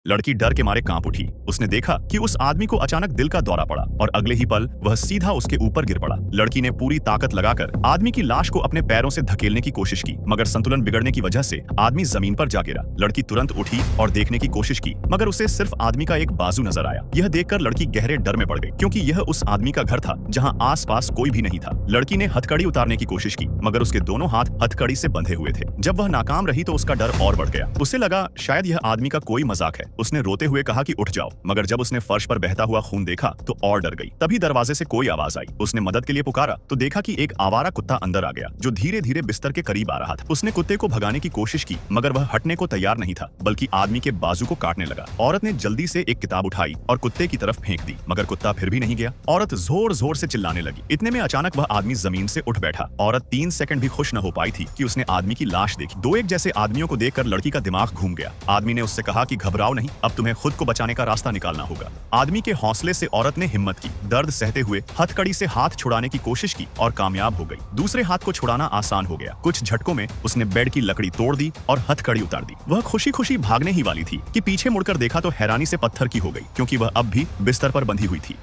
लड़की डर के मारे कांप उठी। उसने देखा कि उस आदमी को अचानक दिल का दौरा पड़ा और अगले ही पल वह सीधा उसके ऊपर गिर पड़ा। लड़की ने पूरी ताकत लगाकर आदमी की लाश को अपने पैरों से धकेलने की कोशिश की, मगर संतुलन बिगड़ने की वजह से आदमी जमीन पर जा गिरा। लड़की तुरंत उठी और देखने की कोशिश की, मगर उसे सिर्फ आदमी का एक बाजू नजर आया। यह देखकर लड़की गहरे डर में पड़ गई, क्योंकि यह उस आदमी का घर था जहाँ आस-पास कोई भी नहीं था। लड़की ने हथकड़ी उतारने की कोशिश की, मगर उसके दोनों हाथ हथकड़ी से बंधे हुए थे। जब वह नाकाम रही तो उसका डर और बढ़ गया। उसे लगा शायद यह आदमी का कोई मजाक है। उसने रोते हुए कहा कि उठ जाओ, मगर जब उसने फर्श पर बहता हुआ खून देखा तो और डर गई। तभी दरवाजे से कोई आवाज आई। उसने मदद के लिए पुकारा तो देखा कि एक आवारा कुत्ता अंदर आ गया, जो धीरे धीरे बिस्तर के करीब आ रहा था। उसने कुत्ते को भगाने की कोशिश की, मगर वह हटने को तैयार नहीं था, बल्कि आदमी के बाजू को काटने लगा। औरत ने जल्दी से एक किताब उठाई और कुत्ते की तरफ फेंक दी, मगर कुत्ता फिर भी नहीं गया। औरत जोर जोर से चिल्लाने लगी। इतने में अचानक वह आदमी जमीन से उठ बैठा। औरत 3 सेकंड भी खुश न हो पाई थी कि उसने आदमी की लाश देखी। दो एक जैसे आदमियों को देखकर लड़की का दिमाग घूम गया। आदमी ने उससे कहा कि घबराओ नहीं, अब तुम्हें खुद को बचाने का रास्ता निकालना होगा। आदमी के हौसले से औरत ने हिम्मत की। दर्द सहते हुए हथकड़ी से हाथ छुड़ाने की कोशिश की और कामयाब हो गई। दूसरे हाथ को छुड़ाना आसान हो गया। कुछ झटकों में उसने बेड की लकड़ी तोड़ दी और हथकड़ी उतार दी। वह खुशी खुशी भागने ही वाली थी कि पीछे मुड़कर देखा तो हैरानी से पत्थर की हो गई, क्योंकि वह अब भी बिस्तर पर बंधी हुई थी।